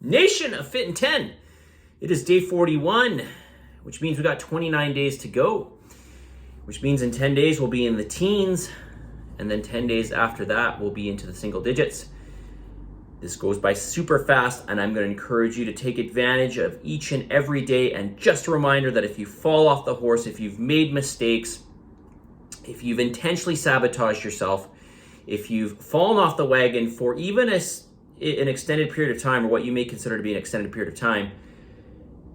Nation of Fit in 10. It is day 41, which means we got 29 days to go, which means in 10 days we'll be in the teens, and then 10 days after that we'll be into the single digits. This goes by super fast, and I'm going to encourage you to take advantage of each and every day. And just a reminder that if you fall off the horse, if you've made mistakes, if you've intentionally sabotaged yourself, if you've fallen off the wagon for even an extended period of time, or what you may consider to be an extended period of time,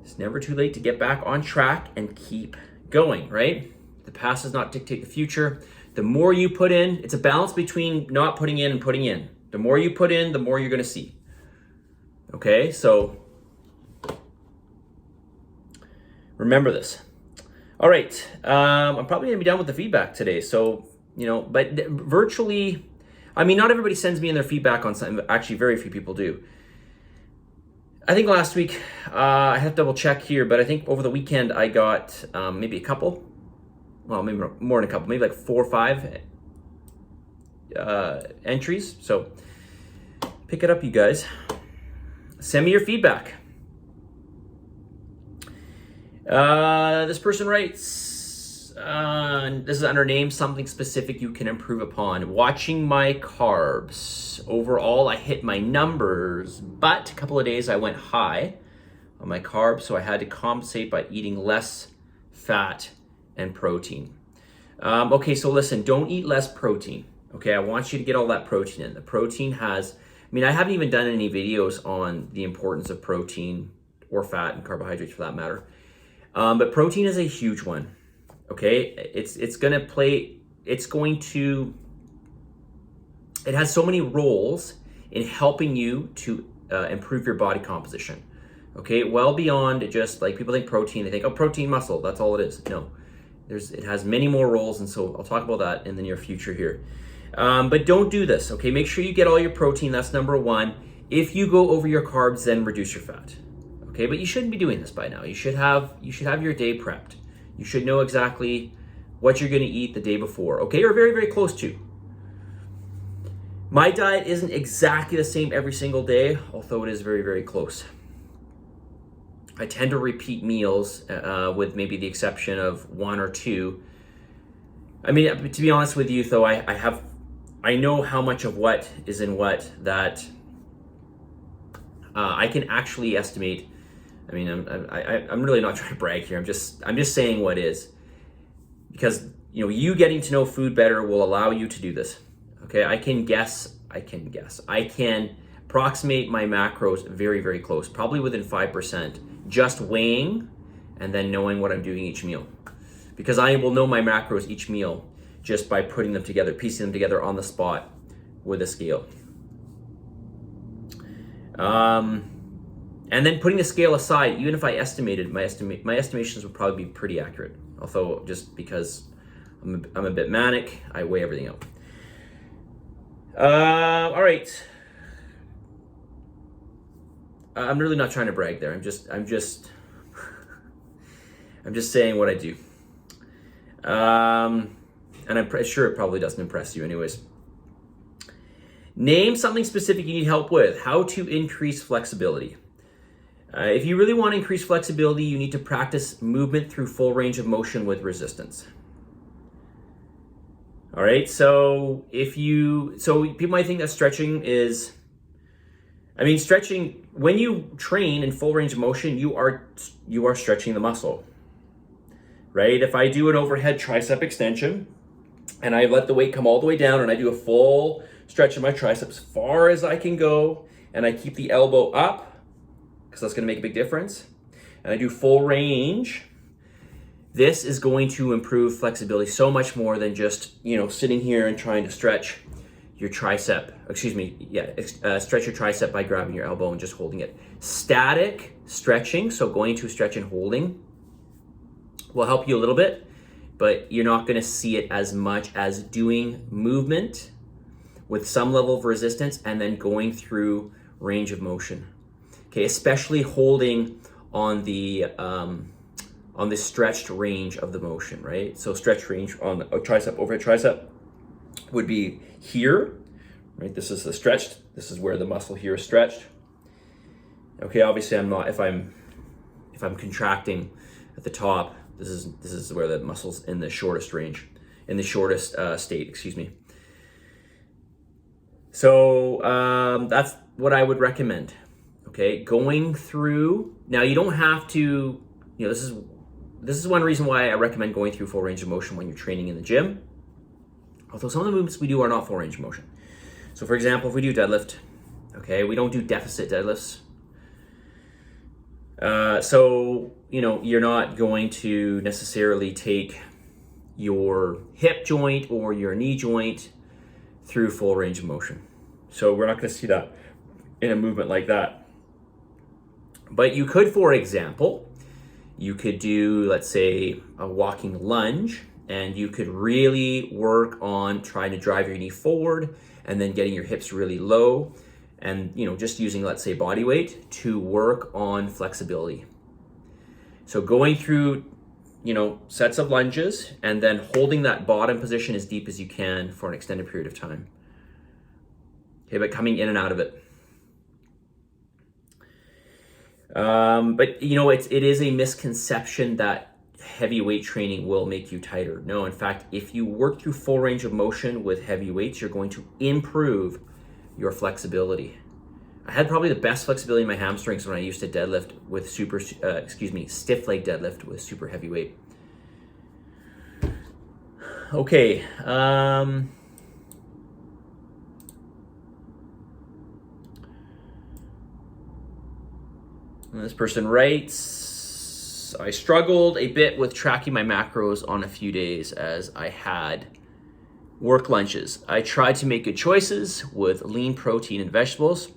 it's never too late to get back on track and keep going, right? The past does not dictate the future. The more you put in, it's a balance between not putting in and putting in. The more you put in, the more you're going to see. Okay, so remember this. All right, I'm probably going to be done with the feedback today. So, but virtually, not everybody sends me in their feedback on something. Actually, very few people do. I think last week, I have to double check here, but I think over the weekend I got maybe a couple. Well, maybe more than a couple, maybe like 4 or 5 entries. So pick it up, you guys. Send me your feedback. This person writes, this is under name, something specific you can improve upon. Watching my carbs. Overall, I hit my numbers, but a couple of days I went high on my carbs, so I had to compensate by eating less fat and protein. Okay, so listen, don't eat less protein. Okay, I want you to get all that protein in. The protein has, I haven't even done any videos on the importance of protein or fat and carbohydrates for that matter. But protein is a huge one. Okay, it has so many roles in helping you to improve your body composition. Okay, well beyond just like people think protein, they think, oh, protein muscle, that's all it is. No, it has many more roles, and so I'll talk about that in the near future here. But don't do this, okay? Make sure you get all your protein, that's number one. If you go over your carbs, then reduce your fat. Okay, but you shouldn't be doing this by now. You should have your day prepped. You should know exactly what you're gonna eat the day before, okay? Or very, very close to. My diet isn't exactly the same every single day, although it is very, very close. I tend to repeat meals with maybe the exception of 1 or 2. To be honest with you though, I know how much of what is in what that I can actually estimate. I'm really not trying to brag here. I'm just saying what is, because you getting to know food better will allow you to do this. Okay, I can guess. I can approximate my macros very, very close, probably within 5%, just weighing and then knowing what I'm doing each meal. Because I will know my macros each meal just by putting them together, piecing them together on the spot with a scale. And then putting the scale aside, even if I estimated, my estimations would probably be pretty accurate. Although just because I'm a bit manic, I weigh everything out. All right. I'm really not trying to brag there. I'm just saying what I do. And I'm sure it probably doesn't impress you anyways. Name something specific you need help with. How to increase flexibility. If you really want to increase flexibility, you need to practice movement through full range of motion with resistance. All right, so people might think that stretching is, stretching, when you train in full range of motion, you are stretching the muscle, right? If I do an overhead tricep extension and I let the weight come all the way down and I do a full stretch of my triceps as far as I can go, and I keep the elbow up, because that's going to make a big difference, and I do full range, this is going to improve flexibility so much more than just, sitting here and trying to stretch your tricep. Stretch your tricep by grabbing your elbow and just holding it. Static stretching, so going to a stretch and holding, will help you a little bit, but you're not going to see it as much as doing movement with some level of resistance and then going through range of motion. Okay, especially holding on the stretched range of the motion, right? So stretch range on a tricep, overhead tricep would be here, right? This is the stretched. This is where the muscle here is stretched. Okay, obviously I'm not, if I'm contracting at the top, this is where the muscle's in the shortest range, in the shortest state, excuse me. So that's what I would recommend. Okay, going through, now you don't have to, this is one reason why I recommend going through full range of motion when you're training in the gym. Although some of the movements we do are not full range of motion. So for example, if we do deadlift, okay, we don't do deficit deadlifts. So, you're not going to necessarily take your hip joint or your knee joint through full range of motion. So we're not going to see that in a movement like that. But you could, for example, you could do, let's say, a walking lunge, and you could really work on trying to drive your knee forward and then getting your hips really low, and just using, let's say, body weight to work on flexibility. So going through sets of lunges and then holding that bottom position as deep as you can for an extended period of time. Okay, but coming in and out of it. But it is a misconception that heavy weight training will make you tighter. No, in fact, if you work through full range of motion with heavy weights, you're going to improve your flexibility. I had probably the best flexibility in my hamstrings when I used to deadlift with stiff leg deadlift with super heavy weight. Okay. This person writes, I struggled a bit with tracking my macros on a few days as I had work lunches. I tried to make good choices with lean protein and vegetables.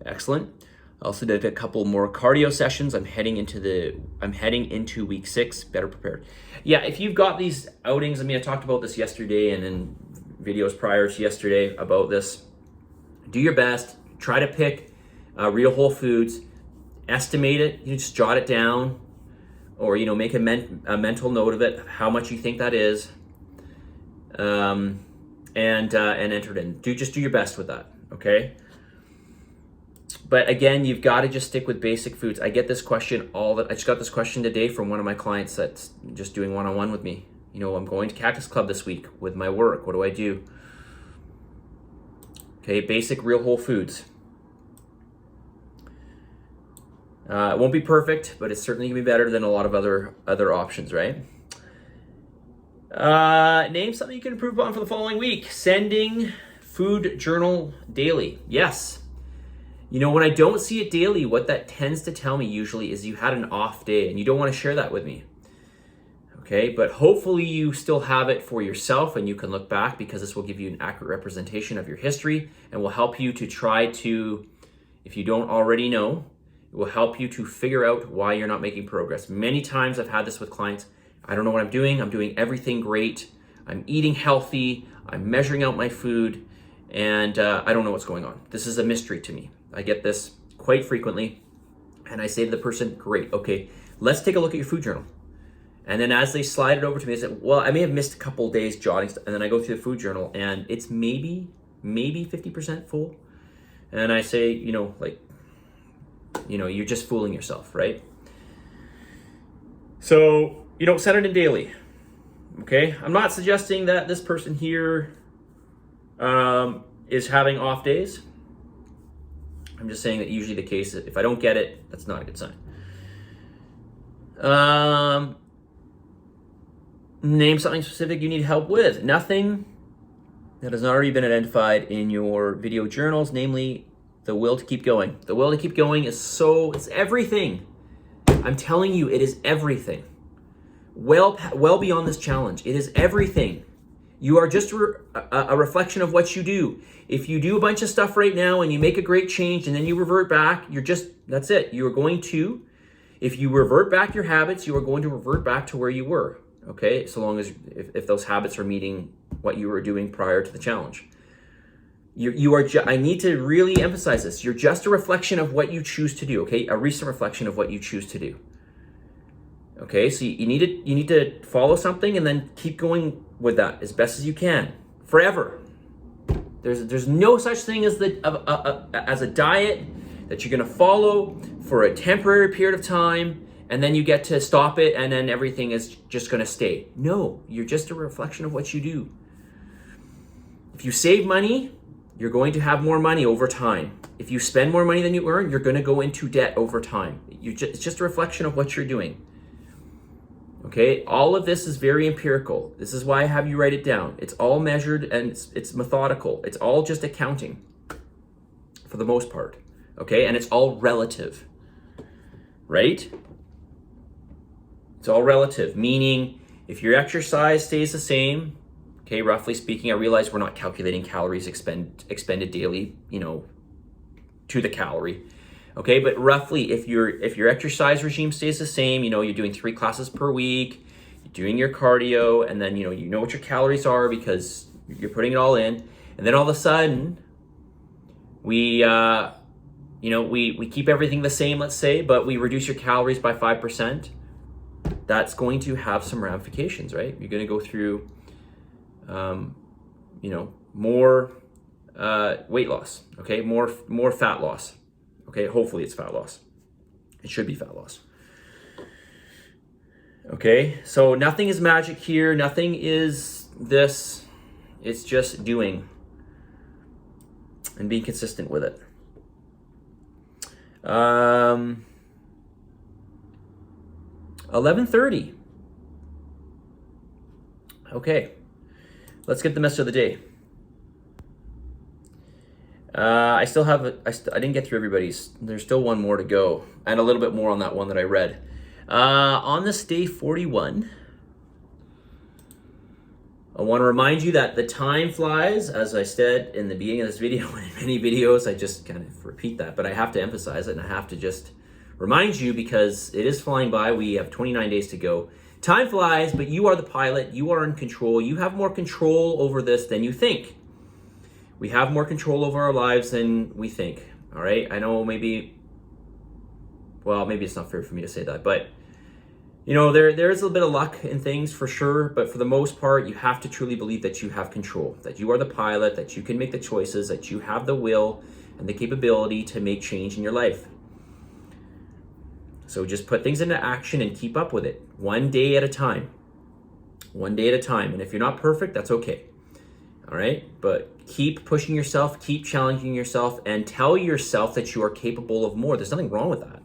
Excellent. I also did a couple more cardio sessions. I'm heading into week 6, better prepared. Yeah, if you've got these outings, I talked about this yesterday and in videos prior to yesterday about this. Do your best. Try to pick real whole foods. Estimate it. You just jot it down, or make a mental note of it, how much you think that is, and enter it in. Do your best with that. Okay. But again, you've got to just stick with basic foods. I get this question I just got this question today from one of my clients that's just doing one-on-one with me. I'm going to Cactus Club this week with my work. What do I do? Okay, basic real whole foods. It won't be perfect, but it's certainly gonna be better than a lot of other options, right? Name something you can improve on for the following week. Sending food journal daily. Yes. When I don't see it daily, what that tends to tell me usually is you had an off day and you don't want to share that with me. Okay, but hopefully you still have it for yourself and you can look back, because this will give you an accurate representation of your history and will help you to try to, if you don't already know, it will help you to figure out why you're not making progress. Many times I've had this with clients. I don't know what I'm doing everything great. I'm eating healthy. I'm measuring out my food, and I don't know what's going on. This is a mystery to me. I get this quite frequently, and I say to the person, great, okay, let's take a look at your food journal. And then as they slide it over to me, I say, well, I may have missed a couple days jotting stuff, and then I go through the food journal, and it's maybe 50% full. And I say, you're just fooling yourself, right? So, set it in daily, okay? I'm not suggesting that this person here is having off days. I'm just saying that usually the case, if I don't get it, that's not a good sign. Name something specific you need help with. Nothing that has not already been identified in your video journals, namely the will to keep going. The will to keep going it's everything. I'm telling you, it is everything. Well beyond this challenge. It is everything. You are just a reflection of what you do. If you do a bunch of stuff right now and you make a great change and then you revert back, that's it. You are going to, if you revert back your habits, you are going to revert back to where you were. Okay, so long as if those habits are meeting what you were doing prior to the challenge. I need to really emphasize this. You're just a reflection of what you choose to do, okay? A recent reflection of what you choose to do. Okay, so you need to follow something and then keep going with that as best as you can, forever. There's no such thing as a diet that you're going to follow for a temporary period of time, and then you get to stop it, and then everything is just going to stay. No, you're just a reflection of what you do. If you save money, you're going to have more money over time. If you spend more money than you earn, you're going to go into debt over time. It's just a reflection of what you're doing. Okay, all of this is very empirical. This is why I have you write it down. It's all measured and it's methodical. It's all just accounting for the most part. Okay, and it's all relative, right? It's all relative, meaning if your exercise stays the same, okay, roughly speaking, I realize we're not calculating calories expended daily, to the calorie. Okay, but roughly, if your exercise regime stays the same, you're doing 3 classes per week, you're doing your cardio, and then you know what your calories are because you're putting it all in, and then all of a sudden, we keep everything the same, let's say, but we reduce your calories by 5%. That's going to have some ramifications, right? You're going to go through, more weight loss. Okay, more fat loss. Okay, hopefully it's fat loss. It should be fat loss. Okay, so nothing is magic here. Nothing is this. It's just doing and being consistent with it. 11:30. Okay, let's get the message of the day. I didn't get through everybody's. There's still one more to go, and a little bit more on that one that I read. On this day 41, I want to remind you that the time flies, as I said in the beginning of this video, and in many videos, I just kind of repeat that, but I have to emphasize it, and I have to just remind you because it is flying by. We have 29 days to go. Time flies, but you are the pilot. You are in control. You have more control over this than you think. We have more control over our lives than we think, all right? I know maybe it's not fair for me to say that, but there is a little bit of luck in things for sure, but for the most part, you have to truly believe that you have control, that you are the pilot, that you can make the choices, that you have the will and the capability to make change in your life. So just put things into action and keep up with it, one day at a time. One day at a time, and if you're not perfect, that's okay. All right, but keep pushing yourself, keep challenging yourself, and tell yourself that you are capable of more. There's nothing wrong with that.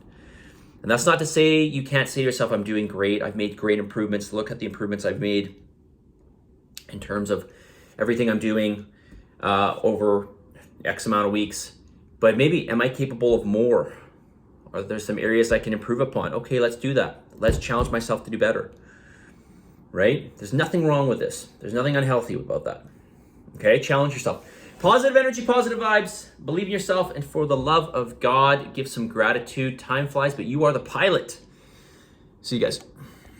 And that's not to say you can't say to yourself, I'm doing great. I've made great improvements. Look at the improvements I've made in terms of everything I'm doing over X amount of weeks. But maybe, am I capable of more? Are there some areas I can improve upon? Okay, let's do that. Let's challenge myself to do better, right? There's nothing wrong with this. There's nothing unhealthy about that. Okay, challenge yourself. Positive energy, positive vibes. Believe in yourself, and for the love of God, give some gratitude. Time flies, but you are the pilot. See you guys.